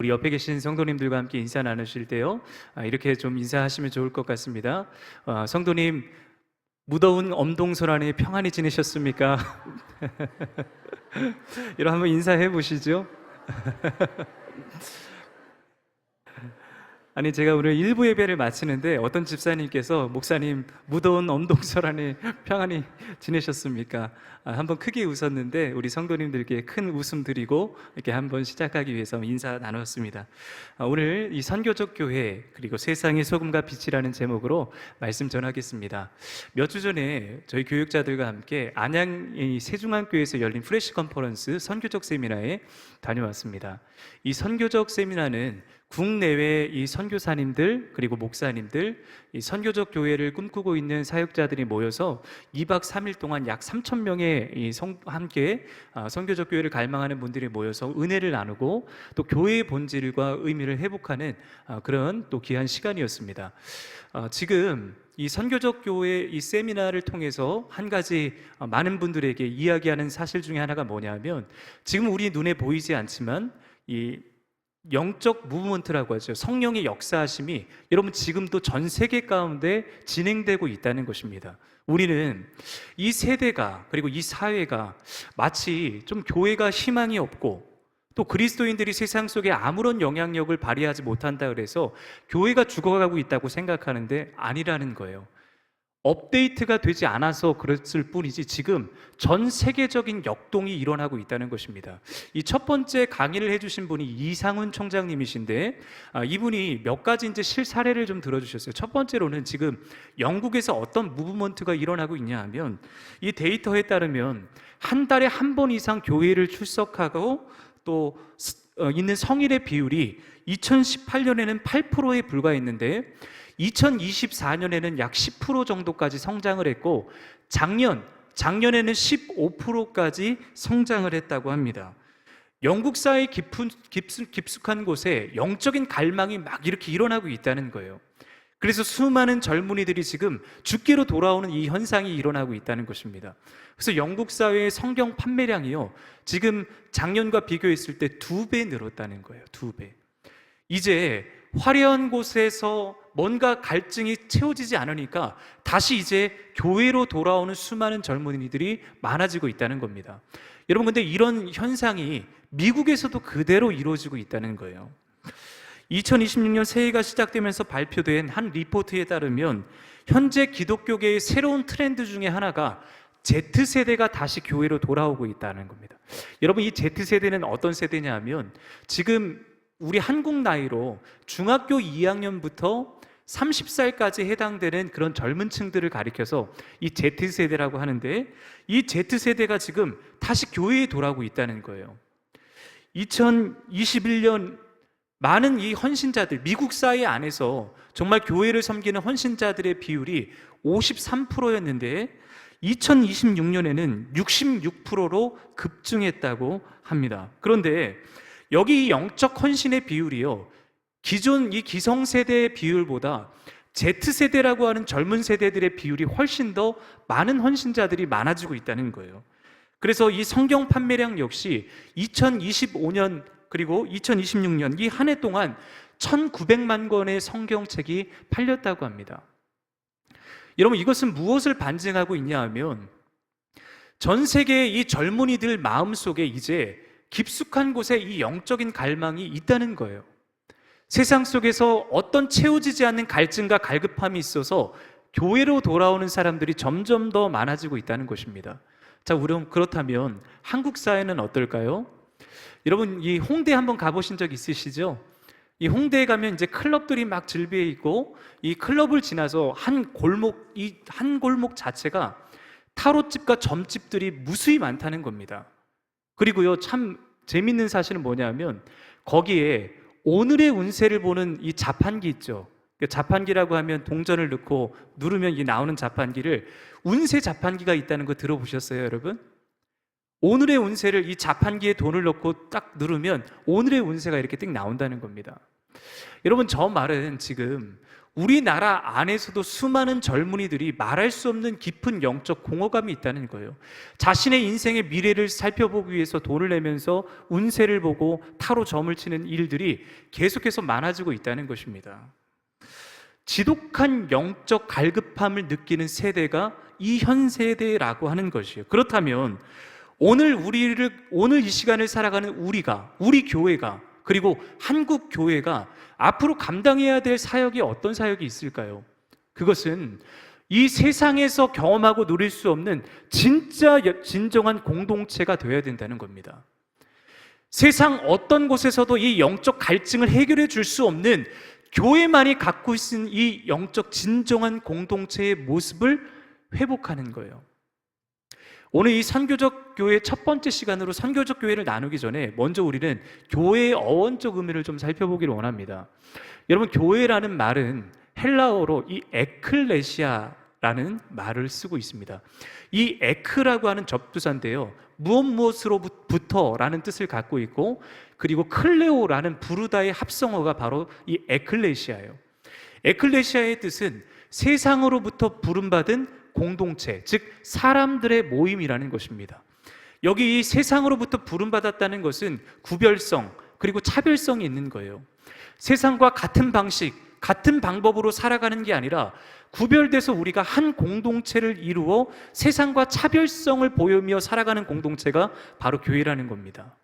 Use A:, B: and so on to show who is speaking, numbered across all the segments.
A: 우리 옆에 계신 성도님들과 함께 인사 나누실 때요, 이렇게 좀 인사하시면 좋을 것 같습니다. 성도님, 무더운 엄동설 안에 평안히 지내셨습니까? 이런 한번 인사해 보시죠. 아니, 제가 오늘 일부 예배를 마치는데 어떤 집사님께서 목사님, 무더운 엄동설 안에 평안히 지내셨습니까? 한번 크게 웃었는데 우리 성도님들께 큰 웃음 드리고 이렇게 한번 시작하기 위해서 인사 나눴습니다. 오늘 이 선교적 교회 그리고 세상의 소금과 빛이라는 제목으로 말씀 전하겠습니다. 몇 주 전에 저희 교육자들과 함께 안양 세중앙교회에서 열린 프레시 컨퍼런스 선교적 세미나에 다녀왔습니다. 이 선교적 세미나는 국내외 이 선교사님들 그리고 목사님들, 이 선교적 교회를 꿈꾸고 있는 사역자들이 모여서 2박 3일 동안 약 3,000명의 함께 선교적 교회를 갈망하는 분들이 모여서 은혜를 나누고 또 교회의 본질과 의미를 회복하는 그런 또 귀한 시간이었습니다. 지금 이 선교적 교회 이 세미나를 통해서 한 가지 많은 분들에게 이야기하는 사실 중에 하나가 뭐냐면, 지금 우리 눈에 보이지 않지만 이 영적 무브먼트라고 하죠. 성령의 역사하심이 여러분 지금도 전 세계 가운데 진행되고 있다는 것입니다. 우리는 이 세대가 그리고 이 사회가 마치 좀 교회가 희망이 없고 또 그리스도인들이 세상 속에 아무런 영향력을 발휘하지 못한다 그래서 교회가 죽어가고 있다고 생각하는데 아니라는 거예요. 업데이트가 되지 않아서 그랬을 뿐이지 지금 전 세계적인 역동이 일어나고 있다는 것입니다. 이 첫 번째 강의를 해주신 분이 이상훈 총장님이신데 이분이 몇 가지 이제 실사례를 좀 들어주셨어요. 첫 번째로는 지금 영국에서 어떤 무브먼트가 일어나고 있냐 하면, 이 데이터에 따르면 한 달에 한 번 이상 교회를 출석하고 또 있는 성일의 비율이 2018년에는 8%에 불과했는데 2024년에는 약 10% 정도까지 성장을 했고 작년에는 15%까지 성장을 했다고 합니다. 영국 사회 깊숙한 곳에 영적인 갈망이 막 이렇게 일어나고 있다는 거예요. 그래서 수많은 젊은이들이 지금 주께로 돌아오는 이 현상이 일어나고 있다는 것입니다. 그래서 영국 사회의 성경 판매량이요, 지금 작년과 비교했을 때 2배 늘었다는 거예요. 2배. 이제 화려한 곳에서 뭔가 갈증이 채워지지 않으니까 다시 이제 교회로 돌아오는 수많은 젊은이들이 많아지고 있다는 겁니다. 여러분, 근데 이런 현상이 미국에서도 그대로 이루어지고 있다는 거예요. 2026년 새해가 시작되면서 발표된 한 리포트에 따르면 현재 기독교계의 새로운 트렌드 중에 하나가 Z세대가 다시 교회로 돌아오고 있다는 겁니다. 여러분, 이 Z세대는 어떤 세대냐 하면 지금 우리 한국 나이로 중학교 2학년부터 30살까지 해당되는 그런 젊은 층들을 가리켜서 이 Z세대라고 하는데, 이 Z세대가 지금 다시 교회에 돌아오고 있다는 거예요. 2021년 많은 이 헌신자들, 미국 사회 안에서 정말 교회를 섬기는 헌신자들의 비율이 53%였는데 2026년에는 66%로 급증했다고 합니다. 그런데 여기 영적 헌신의 비율이요, 기존 이 기성세대의 비율보다 Z세대라고 하는 젊은 세대들의 비율이 훨씬 더 많은 헌신자들이 많아지고 있다는 거예요. 그래서 이 성경 판매량 역시 2025년 그리고 2026년 이 한 해 동안 1,900만 권의 성경책이 팔렸다고 합니다. 여러분, 이것은 무엇을 반증하고 있냐 하면 전 세계의 이 젊은이들 마음속에 이제 깊숙한 곳에 이 영적인 갈망이 있다는 거예요. 세상 속에서 어떤 채워지지 않는 갈증과 갈급함이 있어서 교회로 돌아오는 사람들이 점점 더 많아지고 있다는 것입니다. 자, 그렇다면 한국 사회는 어떨까요? 여러분, 이 홍대 한번 가보신 적 있으시죠? 이 홍대에 가면 이제 클럽들이 막 즐비해 있고, 이 클럽을 지나서 이 한 골목 자체가 타로집과 점집들이 무수히 많다는 겁니다. 그리고요, 참 재밌는 사실은 뭐냐면 거기에 오늘의 운세를 보는 이 자판기 있죠. 자판기라고 하면 동전을 넣고 누르면 이 나오는 자판기를, 운세 자판기가 있다는 거 들어보셨어요, 여러분? 오늘의 운세를 이 자판기에 돈을 넣고 딱 누르면 오늘의 운세가 이렇게 띡 나온다는 겁니다. 여러분, 저 말은 지금 우리나라 안에서도 수많은 젊은이들이 말할 수 없는 깊은 영적 공허감이 있다는 거예요. 자신의 인생의 미래를 살펴보기 위해서 돈을 내면서 운세를 보고 타로 점을 치는 일들이 계속해서 많아지고 있다는 것입니다. 지독한 영적 갈급함을 느끼는 세대가 이 현 세대라고 하는 것이에요. 그렇다면 오늘 이 시간을 살아가는 우리 교회가, 그리고 한국 교회가 앞으로 감당해야 될 사역이 어떤 사역이 있을까요? 그것은 이 세상에서 경험하고 누릴 수 없는 진짜 진정한 공동체가 되어야 된다는 겁니다. 세상 어떤 곳에서도 이 영적 갈증을 해결해 줄 수 없는 교회만이 갖고 있는 이 영적 진정한 공동체의 모습을 회복하는 거예요. 오늘 이 선교적 교회 첫 번째 시간으로 선교적 교회를 나누기 전에 먼저 우리는 교회의 어원적 의미를 좀 살펴보기를 원합니다. 여러분, 교회라는 말은 헬라어로 이 에클레시아라는 말을 쓰고 있습니다. 이 에크라고 하는 접두사인데요, 무엇으로부터라는 뜻을 갖고 있고, 그리고 클레오라는 부르다의 합성어가 바로 이 에클레시아예요. 에클레시아의 뜻은 세상으로부터 부름받은 공동체, 즉 사람들의 모임이라는 것입니다. 여기 이 세상으로부터 부름받았다는 것은 구별성 그리고 차별성이 있는 거예요. 세상과 같은 방식, 같은 방법으로 살아가는 게 아니라 구별돼서 우리가 한 공동체를 이루어 세상과 차별성을 보이며 살아가는 공동체가 바로 교회라는 겁니다.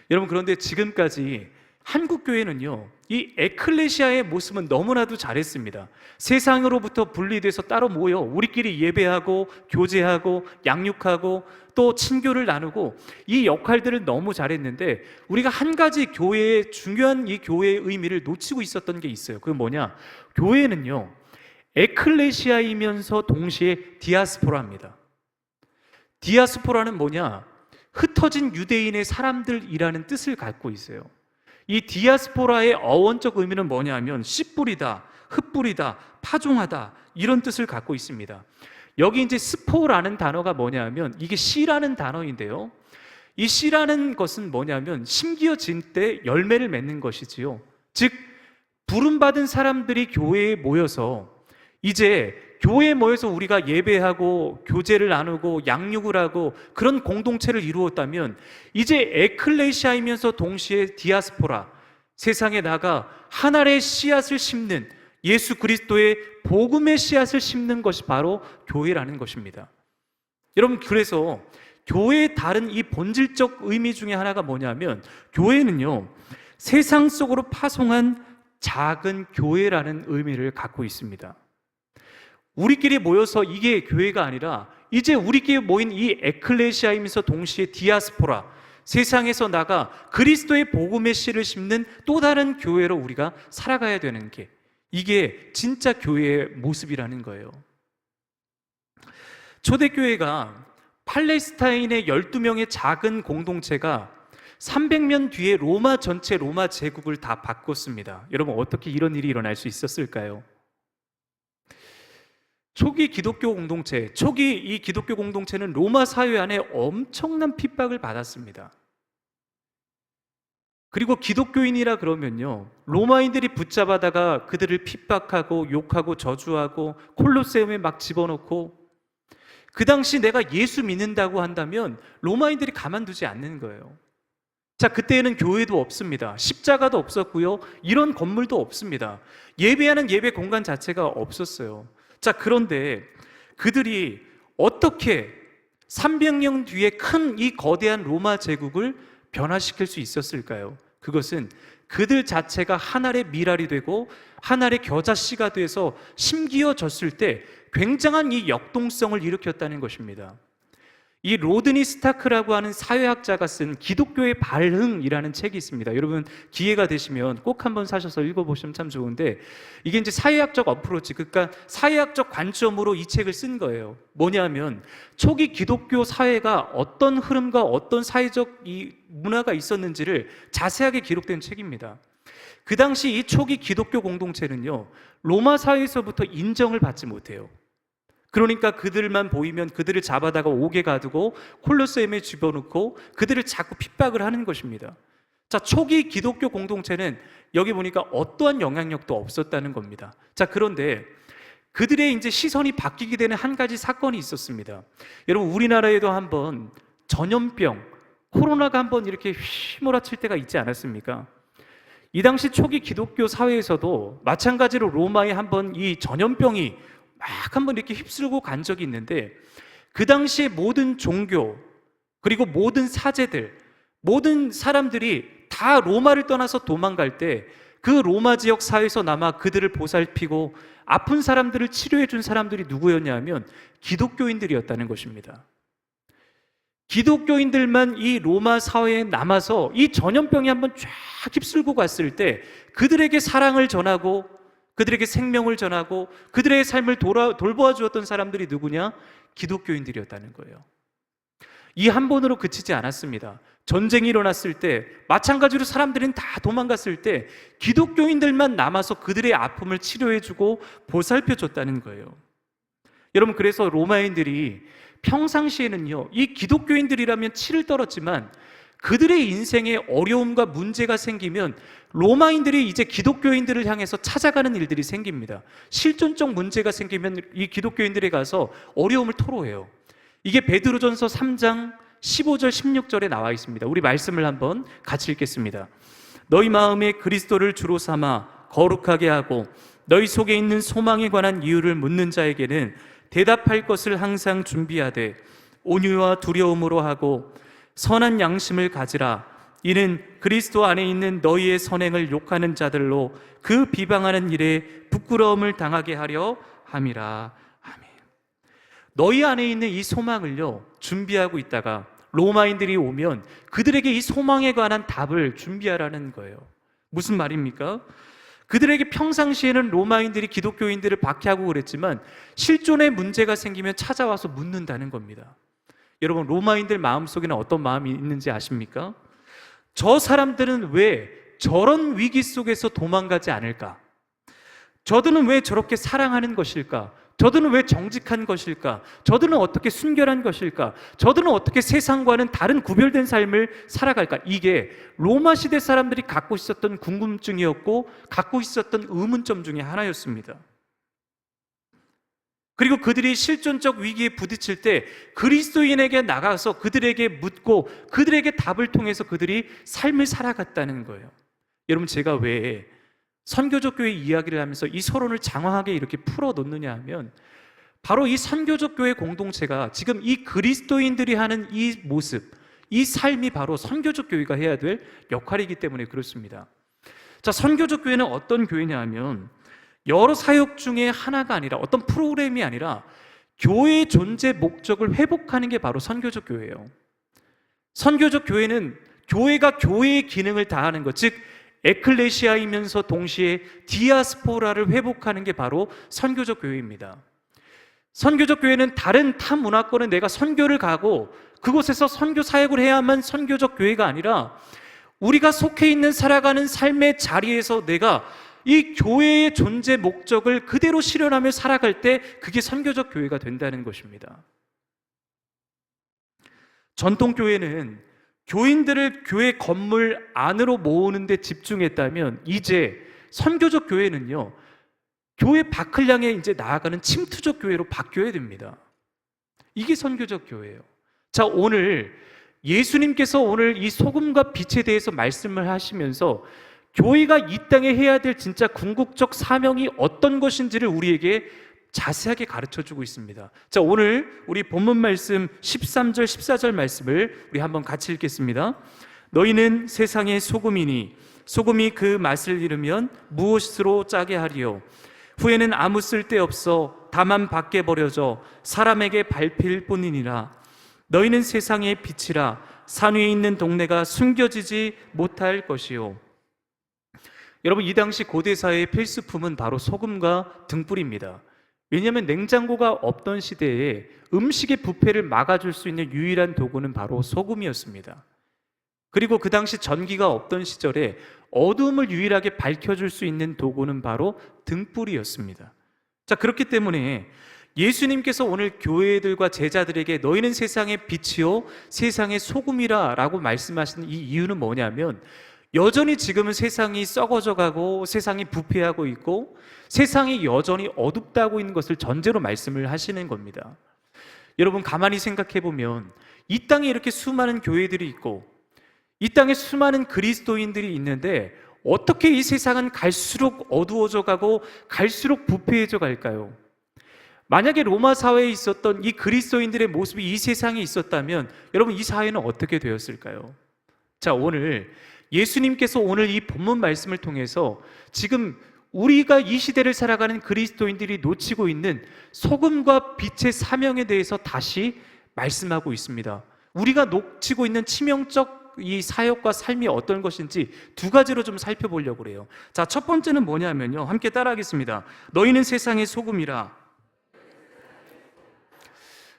A: 여러분, 그런데 지금까지 한국 교회는요, 이 에클레시아의 모습은 너무나도 잘했습니다. 세상으로부터 분리돼서 따로 모여 우리끼리 예배하고 교제하고 양육하고 또 친교를 나누고 이 역할들을 너무 잘했는데, 우리가 한 가지 교회의 중요한 이 교회의 의미를 놓치고 있었던 게 있어요. 그게 뭐냐? 교회는요, 에클레시아이면서 동시에 디아스포라입니다. 디아스포라는 뭐냐? 흩어진 유대인의 사람들이라는 뜻을 갖고 있어요. 이 디아스포라의 어원적 의미는 뭐냐면 씨 뿌리다, 흙 뿌리다, 파종하다, 이런 뜻을 갖고 있습니다. 여기 이제 스포라는 단어가 뭐냐면 이게 씨라는 단어인데요, 이 씨라는 것은 뭐냐면 심기어진 때 열매를 맺는 것이지요. 즉 부름받은 사람들이 교회에 모여서, 이제 교회에 모여서 우리가 예배하고 교제를 나누고 양육을 하고 그런 공동체를 이루었다면, 이제 에클레시아이면서 동시에 디아스포라, 세상에 나가 하나의 씨앗을 심는, 예수 그리스도의 복음의 씨앗을 심는 것이 바로 교회라는 것입니다. 여러분, 그래서 교회의 다른 이 본질적 의미 중에 하나가 뭐냐면, 교회는요, 세상 속으로 파송한 작은 교회라는 의미를 갖고 있습니다. 우리끼리 모여서 이게 교회가 아니라 이제 우리끼리 모인 이 에클레시아이면서 동시에 디아스포라, 세상에서 나가 그리스도의 복음의 씨를 심는 또 다른 교회로 우리가 살아가야 되는 게, 이게 진짜 교회의 모습이라는 거예요. 초대교회가 팔레스타인의 12명의 작은 공동체가 300년 뒤에 로마 전체 로마 제국을 다 바꿨습니다. 여러분, 어떻게 이런 일이 일어날 수 있었을까요? 초기 기독교 공동체, 초기 이 기독교 공동체는 로마 사회 안에 엄청난 핍박을 받았습니다. 그리고 기독교인이라 그러면요, 로마인들이 붙잡아다가 그들을 핍박하고 욕하고 저주하고 콜로세움에 막 집어넣고, 그 당시 내가 예수 믿는다고 한다면 로마인들이 가만두지 않는 거예요. 자, 그때에는 교회도 없습니다. 십자가도 없었고요, 이런 건물도 없습니다. 예배하는 예배 공간 자체가 없었어요. 자, 그런데 그들이 어떻게 300년 뒤에 큰 이 거대한 로마 제국을 변화시킬 수 있었을까요? 그것은 그들 자체가 하나의 미랄이 되고 하나의 겨자씨가 돼서 심기어졌을 때 굉장한 이 역동성을 일으켰다는 것입니다. 이 로드니 스타크라고 하는 사회학자가 쓴 기독교의 발흥이라는 책이 있습니다. 여러분, 기회가 되시면 꼭 한번 사셔서 읽어보시면 참 좋은데, 이게 이제 사회학적 어프로치, 그러니까 사회학적 관점으로 이 책을 쓴 거예요. 뭐냐면 초기 기독교 사회가 어떤 흐름과 어떤 사회적 이 문화가 있었는지를 자세하게 기록된 책입니다. 그 당시 이 초기 기독교 공동체는요, 로마 사회에서부터 인정을 받지 못해요. 그러니까 그들만 보이면 그들을 잡아다가 옥에 가두고 콜로세움에 집어넣고 그들을 자꾸 핍박을 하는 것입니다. 자, 초기 기독교 공동체는 여기 보니까 어떠한 영향력도 없었다는 겁니다. 자, 그런데 그들의 이제 시선이 바뀌게 되는 한 가지 사건이 있었습니다. 여러분, 우리나라에도 한번 전염병, 코로나가 한번 이렇게 휘몰아칠 때가 있지 않았습니까? 이 당시 초기 기독교 사회에서도 마찬가지로 로마에 한번 이 전염병이 막 한번 이렇게 휩쓸고 간 적이 있는데, 그 당시에 모든 종교, 그리고 모든 사제들, 모든 사람들이 다 로마를 떠나서 도망갈 때 그 로마 지역 사회에서 남아 그들을 보살피고 아픈 사람들을 치료해 준 사람들이 누구였냐 하면 기독교인들이었다는 것입니다. 기독교인들만 이 로마 사회에 남아서 이 전염병이 한번 쫙 휩쓸고 갔을 때 그들에게 사랑을 전하고 그들에게 생명을 전하고 그들의 삶을 돌보아 주었던 사람들이 누구냐? 기독교인들이었다는 거예요. 이 한 번으로 그치지 않았습니다. 전쟁이 일어났을 때 마찬가지로 사람들은 다 도망갔을 때 기독교인들만 남아서 그들의 아픔을 치료해주고 보살펴줬다는 거예요. 여러분, 그래서 로마인들이 평상시에는요, 이 기독교인들이라면 치를 떨었지만 그들의 인생에 어려움과 문제가 생기면 로마인들이 이제 기독교인들을 향해서 찾아가는 일들이 생깁니다. 실존적 문제가 생기면 이 기독교인들에 가서 어려움을 토로해요. 이게 베드로전서 3장 15절 16절에 나와 있습니다. 우리 말씀을 한번 같이 읽겠습니다. 너희 마음에 그리스도를 주로 삼아 거룩하게 하고 너희 속에 있는 소망에 관한 이유를 묻는 자에게는 대답할 것을 항상 준비하되 온유와 두려움으로 하고 선한 양심을 가지라. 이는 그리스도 안에 있는 너희의 선행을 욕하는 자들로 그 비방하는 일에 부끄러움을 당하게 하려 함이라. 아멘. 너희 안에 있는 이 소망을요, 준비하고 있다가 로마인들이 오면 그들에게 이 소망에 관한 답을 준비하라는 거예요. 무슨 말입니까? 그들에게 평상시에는 로마인들이 기독교인들을 박해하고 그랬지만 실존의 문제가 생기면 찾아와서 묻는다는 겁니다. 여러분, 로마인들 마음속에는 어떤 마음이 있는지 아십니까? 저 사람들은 왜 저런 위기 속에서 도망가지 않을까? 저들은 왜 저렇게 사랑하는 것일까? 저들은 왜 정직한 것일까? 저들은 어떻게 순결한 것일까? 저들은 어떻게 세상과는 다른 구별된 삶을 살아갈까? 이게 로마 시대 사람들이 갖고 있었던 궁금증이었고 갖고 있었던 의문점 중에 하나였습니다. 그리고 그들이 실존적 위기에 부딪힐 때 그리스도인에게 나가서 그들에게 묻고 그들에게 답을 통해서 그들이 삶을 살아갔다는 거예요. 여러분, 제가 왜 선교적 교회 이야기를 하면서 이 서론을 장황하게 이렇게 풀어놓느냐 하면 바로 이 선교적 교회 공동체가 지금 이 그리스도인들이 하는 이 모습, 이 삶이 바로 선교적 교회가 해야 될 역할이기 때문에 그렇습니다. 자, 선교적 교회는 어떤 교회냐 하면 여러 사역 중에 하나가 아니라 어떤 프로그램이 아니라 교회의 존재 목적을 회복하는 게 바로 선교적 교회예요. 선교적 교회는 교회가 교회의 기능을 다하는 것, 즉 에클레시아이면서 동시에 디아스포라를 회복하는 게 바로 선교적 교회입니다. 선교적 교회는 다른 타 문화권에 내가 선교를 가고 그곳에서 선교 사역을 해야만 선교적 교회가 아니라 우리가 속해 있는 살아가는 삶의 자리에서 내가 이 교회의 존재 목적을 그대로 실현하며 살아갈 때 그게 선교적 교회가 된다는 것입니다. 전통교회는 교인들을 교회 건물 안으로 모으는 데 집중했다면 이제 선교적 교회는요, 교회 밖을 향해 이제 나아가는 침투적 교회로 바뀌어야 됩니다. 이게 선교적 교회예요. 자, 오늘 예수님께서 오늘 이 소금과 빛에 대해서 말씀을 하시면서 교회가 이 땅에 해야 될 진짜 궁극적 사명이 어떤 것인지를 우리에게 자세하게 가르쳐주고 있습니다. 자, 오늘 우리 본문 말씀 13절 14절 말씀을 우리 한번 같이 읽겠습니다. 너희는 세상의 소금이니 소금이 그 맛을 잃으면 무엇으로 짜게 하리요? 후에는 아무 쓸데없어 다만 밖에 버려져 사람에게 밟힐 뿐이니라. 너희는 세상의 빛이라. 산 위에 있는 동네가 숨겨지지 못할 것이요. 여러분, 이 당시 고대사회의 필수품은 바로 소금과 등불입니다. 왜냐하면 냉장고가 없던 시대에 음식의 부패를 막아줄 수 있는 유일한 도구는 바로 소금이었습니다. 그리고 그 당시 전기가 없던 시절에 어두움을 유일하게 밝혀줄 수 있는 도구는 바로 등불이었습니다. 자, 그렇기 때문에 예수님께서 오늘 교회들과 제자들에게 너희는 세상의 빛이요 세상의 소금이라 라고 말씀하신 이 이유는 뭐냐면 여전히 지금은 세상이 썩어져 가고 세상이 부패하고 있고 세상이 여전히 어둡다고 있는 것을 전제로 말씀을 하시는 겁니다. 여러분 가만히 생각해 보면 이 땅에 이렇게 수많은 교회들이 있고 이 땅에 수많은 그리스도인들이 있는데 어떻게 이 세상은 갈수록 어두워져 가고 갈수록 부패해져 갈까요? 만약에 로마 사회에 있었던 이 그리스도인들의 모습이 이 세상에 있었다면 여러분 이 사회는 어떻게 되었을까요? 자, 오늘 예수님께서 오늘 이 본문 말씀을 통해서 지금 우리가 이 시대를 살아가는 그리스도인들이 놓치고 있는 소금과 빛의 사명에 대해서 다시 말씀하고 있습니다. 우리가 놓치고 있는 치명적 이 사역과 삶이 어떤 것인지 두 가지로 좀 살펴보려고 그래요. 자, 첫 번째는 뭐냐면요. 함께 따라하겠습니다. 너희는 세상의 소금이라.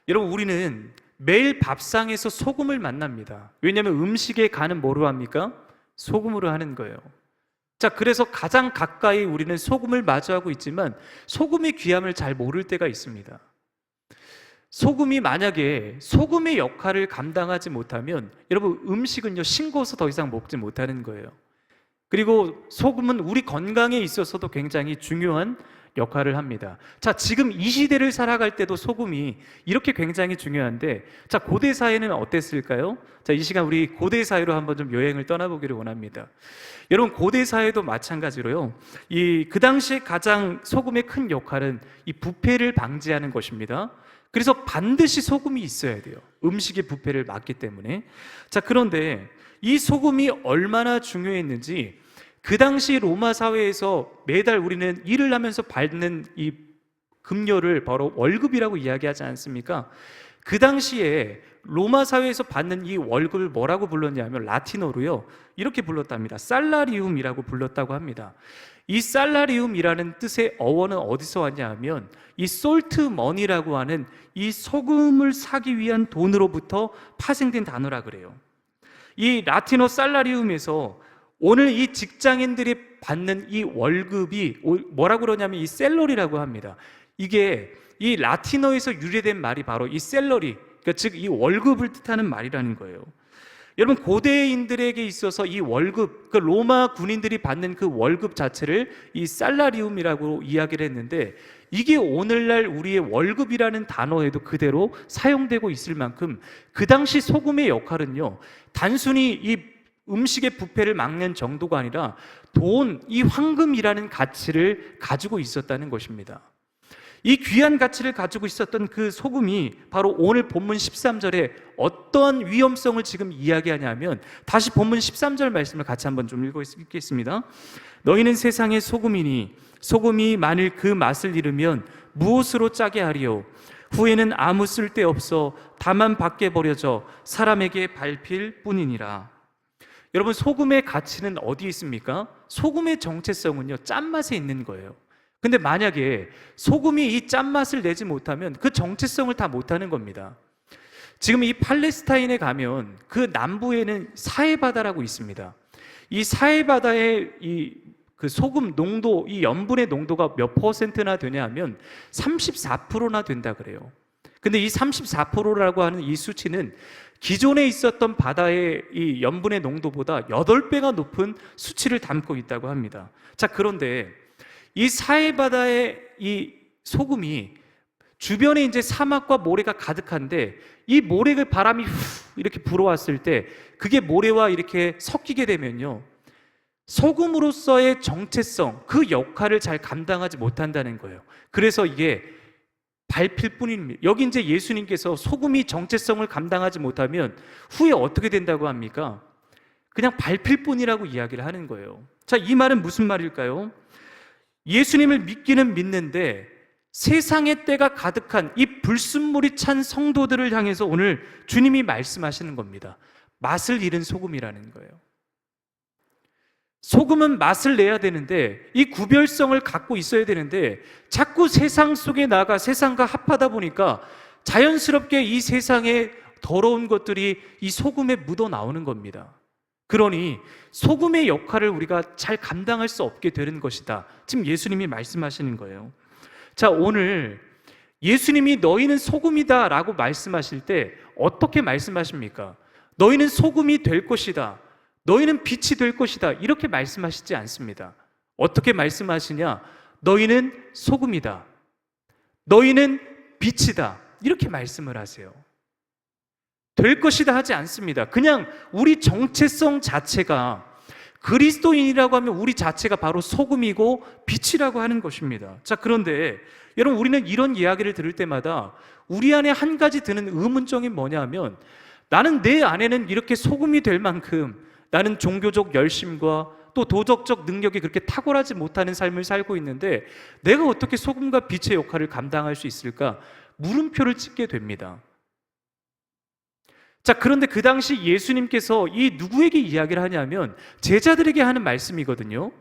A: 여러분 우리는 매일 밥상에서 소금을 만납니다. 왜냐하면 음식의 간은 뭐로 합니까? 소금으로 하는 거예요. 자, 그래서 가장 가까이 우리는 소금을 마주하고 있지만 소금의 귀함을 잘 모를 때가 있습니다. 소금이 만약에 소금의 역할을 감당하지 못하면 여러분 음식은요 싱거워서 더 이상 먹지 못하는 거예요. 그리고 소금은 우리 건강에 있어서도 굉장히 중요한 역할을 합니다. 자, 지금 이 시대를 살아갈 때도 소금이 이렇게 굉장히 중요한데, 자, 고대 사회는 어땠을까요? 자, 이 시간 우리 고대 사회로 한번 좀 여행을 떠나보기를 원합니다. 여러분, 고대 사회도 마찬가지로요. 그 당시에 가장 소금의 큰 역할은 이 부패를 방지하는 것입니다. 그래서 반드시 소금이 있어야 돼요. 음식의 부패를 막기 때문에. 자, 그런데 이 소금이 얼마나 중요했는지 그 당시 로마 사회에서 매달 우리는 일을 하면서 받는 이 급료를 바로 월급이라고 이야기하지 않습니까? 그 당시에 로마 사회에서 받는 이 월급을 뭐라고 불렀냐면 라틴어로요 이렇게 불렀답니다. 살라리움이라고 불렀다고 합니다. 이 살라리움이라는 뜻의 어원은 어디서 왔냐 하면 이 솔트 머니라고 하는 이 소금을 사기 위한 돈으로부터 파생된 단어라 그래요. 이 라틴어 살라리움에서 오늘 이 직장인들이 받는 이 월급이 뭐라고 그러냐면 이 셀러리라고 합니다. 이게 이 라틴어에서 유래된 말이 바로 이 셀러리, 그러니까 즉 이 월급을 뜻하는 말이라는 거예요. 여러분 고대인들에게 있어서 이 월급, 그 로마 군인들이 받는 그 월급 자체를 이 살라리움이라고 이야기를 했는데 이게 오늘날 우리의 월급이라는 단어에도 그대로 사용되고 있을 만큼 그 당시 소금의 역할은요 단순히 이 음식의 부패를 막는 정도가 아니라 돈, 이 황금이라는 가치를 가지고 있었다는 것입니다. 이 귀한 가치를 가지고 있었던 그 소금이 바로 오늘 본문 13절에 어떠한 위험성을 지금 이야기하냐면 다시 본문 13절 말씀을 같이 한번 좀 읽겠습니다. 너희는 세상의 소금이니 소금이 만일 그 맛을 잃으면 무엇으로 짜게 하리요? 후에는 아무 쓸데없어 다만 밖에 버려져 사람에게 밟힐 뿐이니라. 여러분 소금의 가치는 어디에 있습니까? 소금의 정체성은요 짠맛에 있는 거예요. 근데 만약에 소금이 이 짠맛을 내지 못하면 그 정체성을 다 못하는 겁니다. 지금 이 팔레스타인에 가면 그 남부에는 사해바다라고 있습니다. 이 사해바다의 그 소금 농도, 이 염분의 농도가 몇 퍼센트나 되냐 하면 34%나 된다 그래요. 근데 이 34%라고 하는 이 수치는 기존에 있었던 바다의 이 염분의 농도보다 8배가 높은 수치를 담고 있다고 합니다. 자, 그런데 이 사해바다의 이 소금이 주변에 이제 사막과 모래가 가득한데 이 모래의 바람이 이렇게 불어왔을 때 그게 모래와 이렇게 섞이게 되면요 소금으로서의 정체성, 그 역할을 잘 감당하지 못한다는 거예요. 그래서 이게 밟힐 뿐입니다. 여기 이제 예수님께서 소금이 정체성을 감당하지 못하면 후에 어떻게 된다고 합니까? 그냥 밟힐 뿐이라고 이야기를 하는 거예요. 자, 이 말은 무슨 말일까요? 예수님을 믿기는 믿는데 세상의 때가 가득한 이 불순물이 찬 성도들을 향해서 오늘 주님이 말씀하시는 겁니다. 맛을 잃은 소금이라는 거예요. 소금은 맛을 내야 되는데 이 구별성을 갖고 있어야 되는데 자꾸 세상 속에 나가 세상과 합하다 보니까 자연스럽게 이 세상에 더러운 것들이 이 소금에 묻어 나오는 겁니다. 그러니 소금의 역할을 우리가 잘 감당할 수 없게 되는 것이다. 지금 예수님이 말씀하시는 거예요. 자, 오늘 예수님이 너희는 소금이다 라고 말씀하실 때 어떻게 말씀하십니까? 너희는 소금이 될 것이다. 너희는 빛이 될 것이다, 이렇게 말씀하시지 않습니다. 어떻게 말씀하시냐? 너희는 소금이다, 너희는 빛이다, 이렇게 말씀을 하세요. 될 것이다 하지 않습니다. 그냥 우리 정체성 자체가, 그리스도인이라고 하면 우리 자체가 바로 소금이고 빛이라고 하는 것입니다. 자, 그런데 여러분, 우리는 이런 이야기를 들을 때마다 우리 안에 한 가지 드는 의문점이 뭐냐 하면, 나는 내 안에는 이렇게 소금이 될 만큼 나는 종교적 열심과 또 도덕적 능력이 그렇게 탁월하지 못하는 삶을 살고 있는데 내가 어떻게 소금과 빛의 역할을 감당할 수 있을까? 물음표를 찍게 됩니다. 자, 그런데 그 당시 예수님께서 이 누구에게 이야기를 하냐면 제자들에게 하는 말씀이거든요.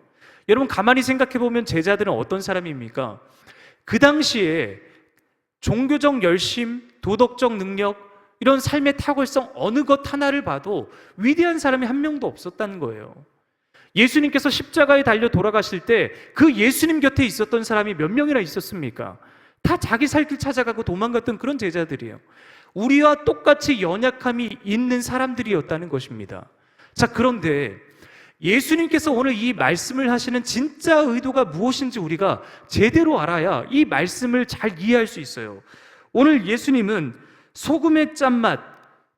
A: 여러분, 가만히 생각해 보면 제자들은 어떤 사람입니까? 그 당시에 종교적 열심, 도덕적 능력, 이런 삶의 탁월성 어느 것 하나를 봐도 위대한 사람이 한 명도 없었다는 거예요. 예수님께서 십자가에 달려 돌아가실 때 그 예수님 곁에 있었던 사람이 몇 명이나 있었습니까? 다 자기 살 길 찾아가고 도망갔던 그런 제자들이에요. 우리와 똑같이 연약함이 있는 사람들이었다는 것입니다. 자, 그런데 예수님께서 오늘 이 말씀을 하시는 진짜 의도가 무엇인지 우리가 제대로 알아야 이 말씀을 잘 이해할 수 있어요. 오늘 예수님은 소금의 짠맛,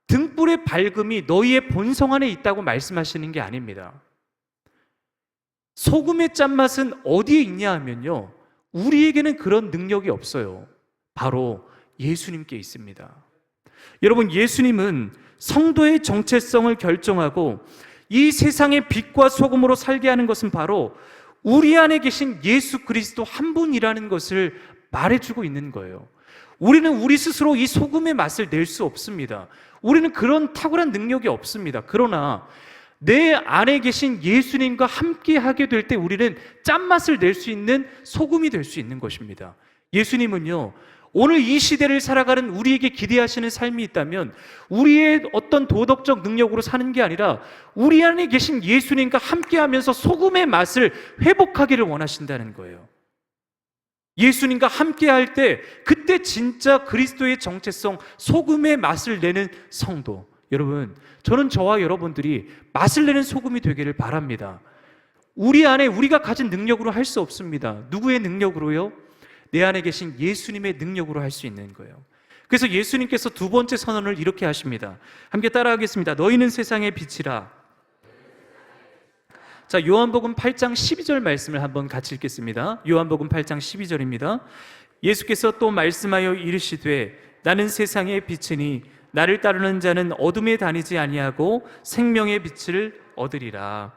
A: 등불의 밝음이 너희의 본성 안에 있다고 말씀하시는 게 아닙니다. 소금의 짠맛은 어디에 있냐 하면요, 우리에게는 그런 능력이 없어요. 바로 예수님께 있습니다. 여러분, 예수님은 성도의 정체성을 결정하고 이 세상의 빛과 소금으로 살게 하는 것은 바로 우리 안에 계신 예수 그리스도 한 분이라는 것을 말해주고 있는 거예요. 우리는 우리 스스로 이 소금의 맛을 낼 수 없습니다. 우리는 그런 탁월한 능력이 없습니다. 그러나 내 안에 계신 예수님과 함께 하게 될 때 우리는 짠맛을 낼 수 있는 소금이 될 수 있는 것입니다. 예수님은요, 오늘 이 시대를 살아가는 우리에게 기대하시는 삶이 있다면 우리의 어떤 도덕적 능력으로 사는 게 아니라 우리 안에 계신 예수님과 함께 하면서 소금의 맛을 회복하기를 원하신다는 거예요. 예수님과 함께 할 때 그때 진짜 그리스도의 정체성, 소금의 맛을 내는 성도, 여러분, 저는 저와 여러분들이 맛을 내는 소금이 되기를 바랍니다. 우리 안에 우리가 가진 능력으로 할 수 없습니다. 누구의 능력으로요? 내 안에 계신 예수님의 능력으로 할 수 있는 거예요. 그래서 예수님께서 두 번째 선언을 이렇게 하십니다. 함께 따라하겠습니다. 너희는 세상의 빛이라. 자, 요한복음 8장 12절 말씀을 한번 같이 읽겠습니다. 요한복음 8장 12절입니다. 예수께서 또 말씀하여 이르시되 나는 세상의 빛이니 나를 따르는 자는 어둠에 다니지 아니하고 생명의 빛을 얻으리라.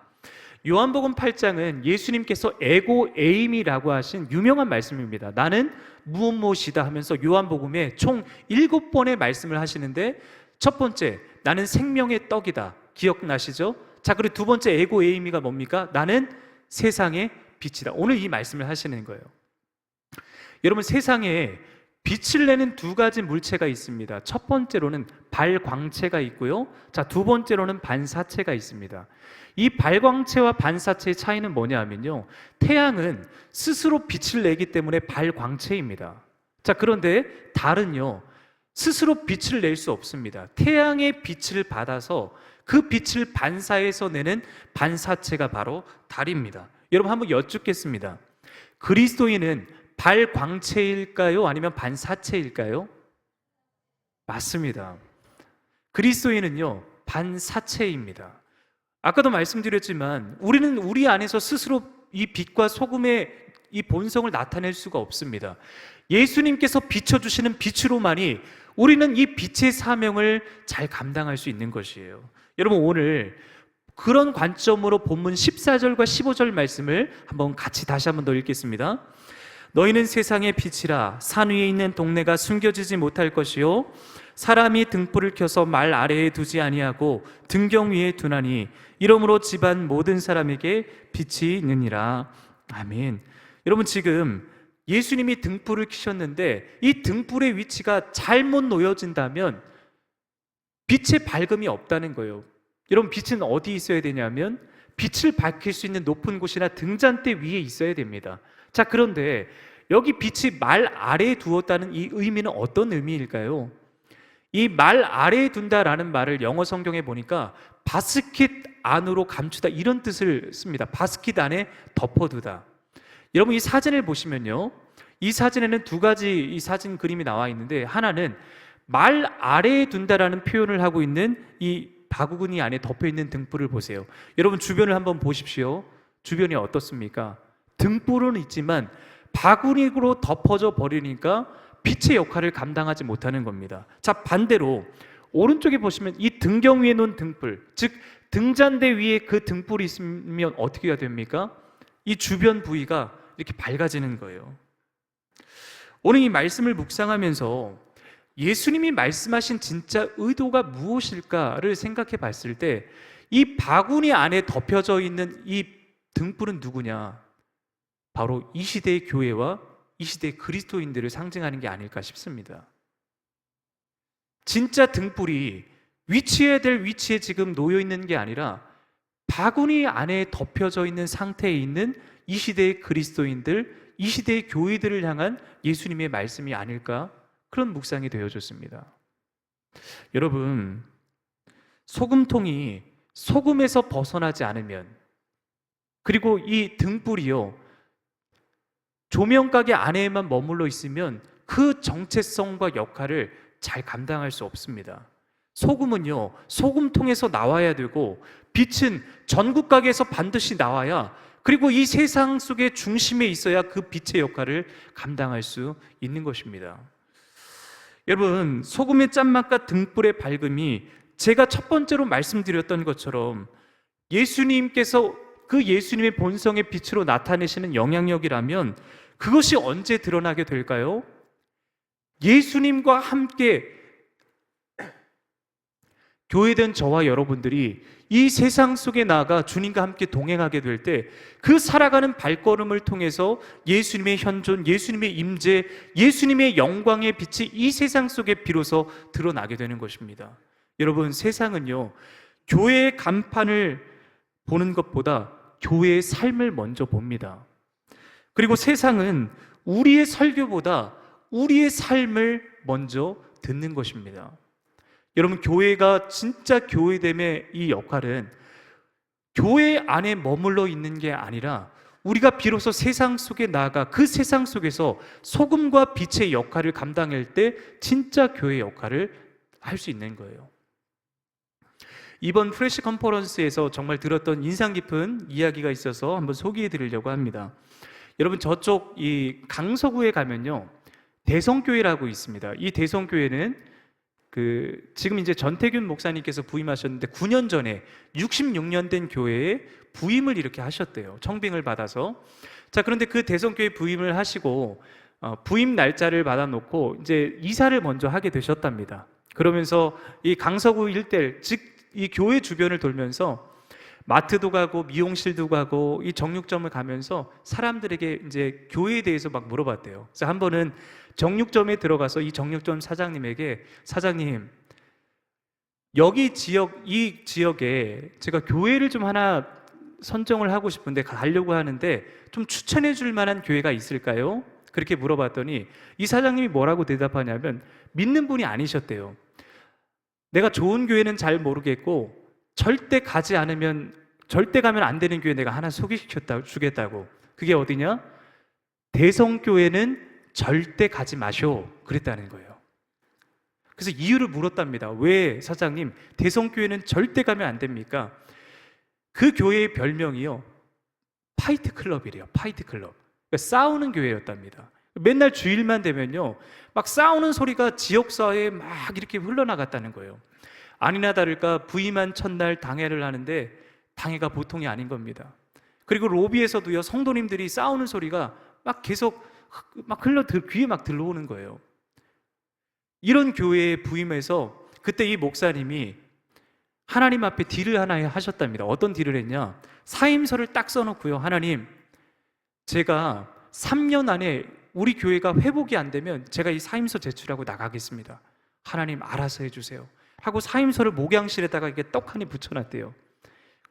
A: 요한복음 8장은 예수님께서 에고 에임이라고 하신 유명한 말씀입니다. 나는 무엇이다 하면서 요한복음에 총 7번의 말씀을 하시는데, 첫 번째, 나는 생명의 떡이다. 기억나시죠? 자, 그리고 두 번째 에고 에이미가 뭡니까? 나는 세상의 빛이다. 오늘 이 말씀을 하시는 거예요. 여러분, 세상에 빛을 내는 두 가지 물체가 있습니다. 첫 번째로는 발광체가 있고요. 자, 두 번째로는 반사체가 있습니다. 이 발광체와 반사체의 차이는 뭐냐 하면요, 태양은 스스로 빛을 내기 때문에 발광체입니다. 자, 그런데 달은요, 스스로 빛을 낼 수 없습니다. 태양의 빛을 받아서 그 빛을 반사해서 내는 반사체가 바로 달입니다. 여러분, 한번 여쭙겠습니다. 그리스도인은 발광체일까요? 아니면 반사체일까요? 맞습니다. 그리스도인은요, 반사체입니다. 아까도 말씀드렸지만 우리는 우리 안에서 스스로 이 빛과 소금의 이 본성을 나타낼 수가 없습니다. 예수님께서 비춰주시는 빛으로만이 우리는 이 빛의 사명을 잘 감당할 수 있는 것이에요. 여러분, 오늘 그런 관점으로 본문 14절과 15절 말씀을 한번 같이 다시 한번 더 읽겠습니다. 너희는 세상의 빛이라. 산 위에 있는 동네가 숨겨지지 못할 것이요 사람이 등불을 켜서 말 아래에 두지 아니하고 등경 위에 두나니 이러므로 집안 모든 사람에게 빛이 있느니라. 아멘. 여러분, 지금 예수님이 등불을 켜셨는데 이 등불의 위치가 잘못 놓여진다면 빛의 밝음이 없다는 거예요. 여러분, 빛은 어디 있어야 되냐면 빛을 밝힐 수 있는 높은 곳이나 등잔대 위에 있어야 됩니다. 자, 그런데 여기 빛이 말 아래에 두었다는 이 의미는 어떤 의미일까요? 이 말 아래에 둔다라는 말을 영어 성경에 보니까 바스켓 안으로 감추다 이런 뜻을 씁니다. 바스킷 안에 덮어두다. 여러분 이 사진을 보시면요, 이 사진에는 두 가지 이 사진 그림이 나와 있는데, 하나는 말 아래에 둔다라는 표현을 하고 있는 이 바구니 안에 덮여 있는 등불을 보세요. 여러분 주변을 한번 보십시오. 주변이 어떻습니까? 등불은 있지만 바구니로 덮어져 버리니까 빛의 역할을 감당하지 못하는 겁니다. 자, 반대로 오른쪽에 보시면 이 등경 위에 놓은 등불, 즉 등잔대 위에 그 등불이 있으면 어떻게 됩니까? 이 주변 부위가 이렇게 밝아지는 거예요. 오늘 이 말씀을 묵상하면서 예수님이 말씀하신 진짜 의도가 무엇일까를 생각해 봤을 때, 이 바구니 안에 덮여져 있는 이 등불은 누구냐? 바로 이 시대의 교회와 이 시대의 그리스도인들을 상징하는 게 아닐까 싶습니다. 진짜 등불이 위치해야 될 위치에 지금 놓여 있는 게 아니라 바구니 안에 덮여져 있는 상태에 있는 이 시대의 그리스도인들, 이 시대의 교회들을 향한 예수님의 말씀이 아닐까, 그런 묵상이 되어줬습니다. 여러분, 소금통이 소금에서 벗어나지 않으면, 그리고 이 등불이요 조명가게 안에만 머물러 있으면 그 정체성과 역할을 잘 감당할 수 없습니다. 소금은요 소금통에서 나와야 되고, 빛은 전국 가게에서 반드시 나와야, 그리고 이 세상 속의 중심에 있어야 그 빛의 역할을 감당할 수 있는 것입니다. 여러분, 소금의 짠맛과 등불의 밝음이 제가 첫 번째로 말씀드렸던 것처럼 예수님께서 그 예수님의 본성의 빛으로 나타내시는 영향력이라면 그것이 언제 드러나게 될까요? 예수님과 함께 교회된 저와 여러분들이 이 세상 속에 나아가 주님과 함께 동행하게 될 때, 그 살아가는 발걸음을 통해서 예수님의 현존, 예수님의 임재, 예수님의 영광의 빛이 이 세상 속에 비로소 드러나게 되는 것입니다. 여러분, 세상은요 교회의 간판을 보는 것보다 교회의 삶을 먼저 봅니다. 그리고 세상은 우리의 설교보다 우리의 삶을 먼저 듣는 것입니다. 여러분, 교회가 진짜 교회됨의 이 역할은 교회 안에 머물러 있는 게 아니라 우리가 비로소 세상 속에 나아가 그 세상 속에서 소금과 빛의 역할을 감당할 때 진짜 교회의 역할을 할 수 있는 거예요. 이번 프레시 컨퍼런스에서 정말 들었던 인상 깊은 이야기가 있어서 한번 소개해 드리려고 합니다. 여러분, 저쪽 이 강서구에 가면요 대성교회라고 있습니다. 이 대성교회는 지금 이제 전태균 목사님께서 부임하셨는데 9년 전에 66년 된 교회에 부임을 이렇게 하셨대요. 청빙을 받아서. 자, 그런데 그 대성교회 부임을 하시고 부임 날짜를 받아놓고 이제 이사를 먼저 하게 되셨답니다. 그러면서 이 강서구 일대, 즉 이 교회 주변을 돌면서 마트도 가고 미용실도 가고 이 정육점을 가면서 사람들에게 이제 교회에 대해서 막 물어봤대요. 그래서 한 번은 정육점에 들어가서 이 정육점 사장님에게, 사장님, 이 지역에 제가 교회를 좀 하나 선정을 하고 싶은데 가려고 하는데 좀 추천해 줄 만한 교회가 있을까요? 그렇게 물어봤더니 이 사장님이 뭐라고 대답하냐면, 믿는 분이 아니셨대요. 내가 좋은 교회는 잘 모르겠고 절대 가면 안 되는 교회 내가 하나 주겠다고. 그게 어디냐? 대성교회는 절대 가지 마쇼, 그랬다는 거예요. 그래서 이유를 물었답니다. 왜 사장님, 대성교회는 절대 가면 안 됩니까? 그 교회의 별명이요 파이트 클럽이래요. 파이트 클럽. 그러니까 싸우는 교회였답니다. 맨날 주일만 되면요 막 싸우는 소리가 지역사회에 막 이렇게 흘러나갔다는 거예요. 아니나 다를까 부임한 첫날 당회를 하는데 당회가 보통이 아닌 겁니다. 그리고 로비에서도요 성도님들이 싸우는 소리가 막 계속 막 귀에 막 들러오는 거예요. 이런 교회에 부임해서 그때 이 목사님이 하나님 앞에 딜을 하나 하셨답니다. 어떤 딜을 했냐? 사임서를 딱 써놓고요, 하나님, 제가 3년 안에 우리 교회가 회복이 안 되면 제가 이 사임서 제출하고 나가겠습니다. 하나님 알아서 해주세요 하고 사임서를 목양실에다가 이렇게 떡하니 붙여놨대요.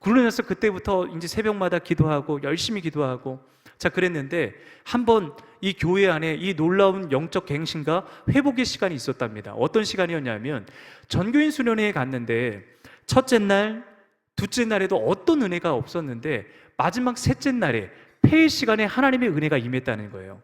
A: 그러고 나서 그때부터 이제 새벽마다 기도하고 열심히 기도하고, 자, 그랬는데 한번 이 교회 안에 이 놀라운 영적 갱신과 회복의 시간이 있었답니다. 어떤 시간이었냐면 전교인 수련회에 갔는데 첫째 날, 둘째 날에도 어떤 은혜가 없었는데 마지막 셋째 날에 폐회 시간에 하나님의 은혜가 임했다는 거예요.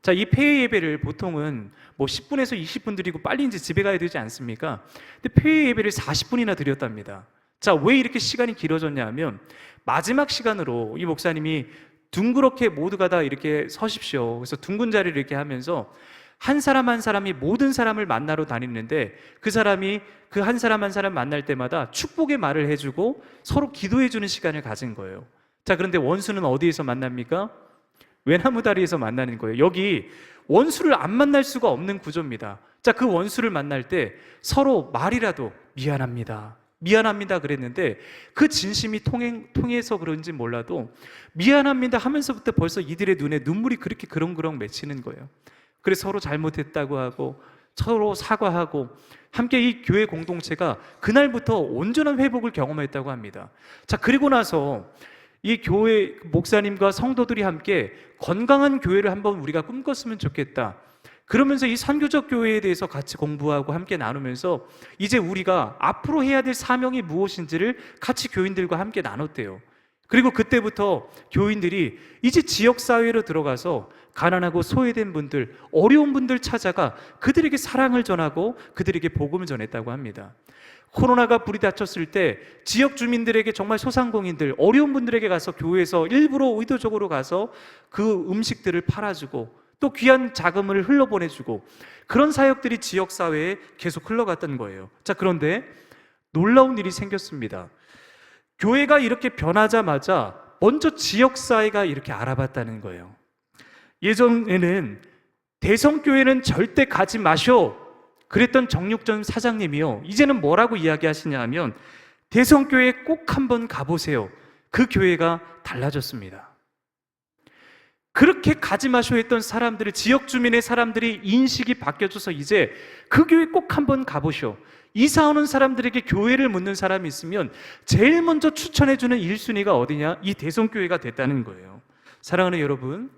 A: 자, 이 폐회 예배를 보통은 뭐 10분에서 20분 드리고 빨리 이제 집에 가야 되지 않습니까? 근데 폐회 예배를 40분이나 드렸답니다. 자, 왜 이렇게 시간이 길어졌냐 하면 마지막 시간으로 이 목사님이 둥그렇게 모두가 다 이렇게 서십시오. 그래서 둥근 자리를 이렇게 하면서 한 사람 한 사람이 모든 사람을 만나러 다니는데 그 사람이 그 한 사람 한 사람 만날 때마다 축복의 말을 해주고 서로 기도해주는 시간을 가진 거예요. 자, 그런데 원수는 어디에서 만납니까? 외나무 다리에서 만나는 거예요. 여기 원수를 안 만날 수가 없는 구조입니다. 자, 그 원수를 만날 때 서로 말이라도 미안합니다, 미안합니다 그랬는데 그 진심이 통해서 그런지 몰라도 미안합니다 하면서부터 벌써 이들의 눈에 눈물이 그렇게 그렁그렁 맺히는 거예요. 그래서 서로 잘못했다고 하고 서로 사과하고 함께 이 교회 공동체가 그날부터 온전한 회복을 경험했다고 합니다. 자, 그리고 나서 이 교회 목사님과 성도들이 함께 건강한 교회를 한번 우리가 꿈꿨으면 좋겠다. 그러면서 이 선교적 교회에 대해서 같이 공부하고 함께 나누면서 이제 우리가 앞으로 해야 될 사명이 무엇인지를 같이 교인들과 함께 나눴대요. 그리고 그때부터 교인들이 이제 지역사회로 들어가서 가난하고 소외된 분들, 어려운 분들 찾아가 그들에게 사랑을 전하고 그들에게 복음을 전했다고 합니다. 코로나가 불이 닥쳤을 때 지역 주민들에게 정말 소상공인들, 어려운 분들에게 가서 교회에서 일부러 의도적으로 가서 그 음식들을 팔아주고 또 귀한 자금을 흘러보내주고 그런 사역들이 지역사회에 계속 흘러갔던 거예요. 자, 그런데 놀라운 일이 생겼습니다. 교회가 이렇게 변하자마자 먼저 지역사회가 이렇게 알아봤다는 거예요. 예전에는 대성교회는 절대 가지 마쇼 그랬던 정육전 사장님이요, 이제는 뭐라고 이야기하시냐 하면 대성교회 꼭 한번 가보세요. 그 교회가 달라졌습니다. 그렇게 가지 마쇼 했던 사람들을, 지역 주민의 사람들이 인식이 바뀌어져서 이제 그 교회 꼭 한번 가보쇼. 이사 오는 사람들에게 교회를 묻는 사람이 있으면 제일 먼저 추천해주는 1순위가 어디냐? 이 대성교회가 됐다는 거예요. 사랑하는 여러분,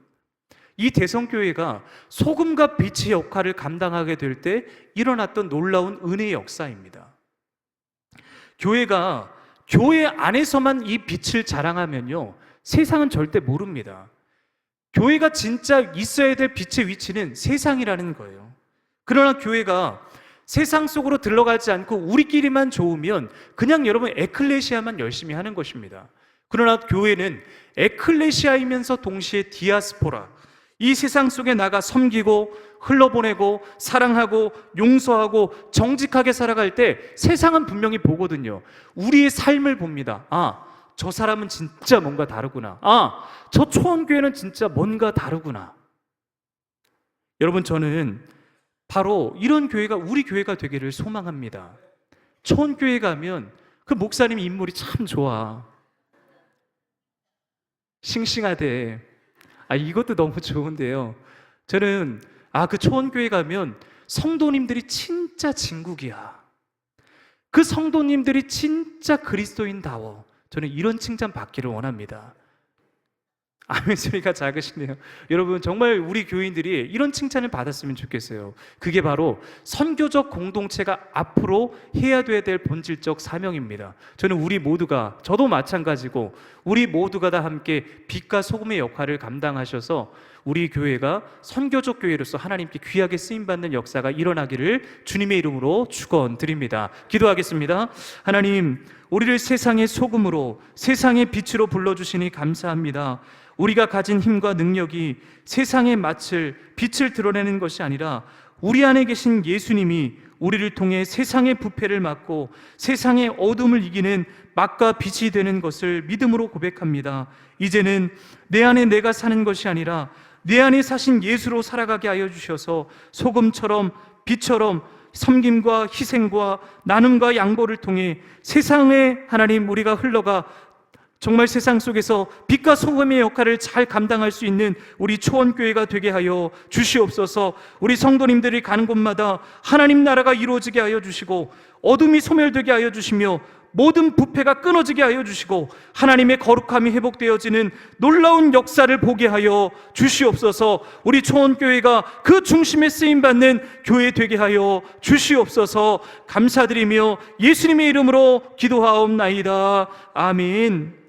A: 이 대성교회가 소금과 빛의 역할을 감당하게 될 때 일어났던 놀라운 은혜의 역사입니다. 교회가 교회 안에서만 이 빛을 자랑하면요, 세상은 절대 모릅니다. 교회가 진짜 있어야 될 빛의 위치는 세상이라는 거예요. 그러나 교회가 세상 속으로 들어가지 않고 우리끼리만 좋으면 그냥 여러분 에클레시아만 열심히 하는 것입니다. 그러나 교회는 에클레시아이면서 동시에 디아스포라, 이 세상 속에 나가 섬기고 흘러보내고 사랑하고 용서하고 정직하게 살아갈 때 세상은 분명히 보거든요. 우리의 삶을 봅니다. 아, 저 사람은 진짜 뭔가 다르구나. 아, 저 초원교회는 진짜 뭔가 다르구나. 여러분, 저는 바로 이런 교회가 우리 교회가 되기를 소망합니다. 초원교회 가면 그 목사님 인물이 참 좋아, 싱싱하대. 이것도 너무 좋은데요. 저는 그 초원교회 가면 성도님들이 진짜 진국이야. 그 성도님들이 진짜 그리스도인다워. 저는 이런 칭찬 받기를 원합니다. 아멘 소리가 작으시네요. 여러분, 정말 우리 교인들이 이런 칭찬을 받았으면 좋겠어요. 그게 바로 선교적 공동체가 앞으로 해야 될 본질적 사명입니다. 저는 우리 모두가, 저도 마찬가지고 우리 모두가 다 함께 빛과 소금의 역할을 감당하셔서 우리 교회가 선교적 교회로서 하나님께 귀하게 쓰임받는 역사가 일어나기를 주님의 이름으로 축원드립니다. 기도하겠습니다. 하나님, 우리를 세상의 소금으로, 세상의 빛으로 불러주시니 감사합니다. 우리가 가진 힘과 능력이 세상의 빛을 드러내는 것이 아니라 우리 안에 계신 예수님이 우리를 통해 세상의 부패를 막고 세상의 어둠을 이기는 막과 빛이 되는 것을 믿음으로 고백합니다. 이제는 내 안에 내가 사는 것이 아니라 내 안에 사신 예수로 살아가게 하여 주셔서 소금처럼 빛처럼 섬김과 희생과 나눔과 양보를 통해 세상에 하나님 우리가 흘러가 정말 세상 속에서 빛과 소금의 역할을 잘 감당할 수 있는 우리 초원교회가 되게 하여 주시옵소서. 우리 성도님들이 가는 곳마다 하나님 나라가 이루어지게 하여 주시고 어둠이 소멸되게 하여 주시며
B: 모든 부패가 끊어지게 하여 주시고 하나님의 거룩함이 회복되어지는 놀라운 역사를 보게 하여 주시옵소서. 우리 초원교회가 그 중심에 쓰임받는 교회 되게 하여 주시옵소서. 감사드리며 예수님의 이름으로 기도하옵나이다. 아멘.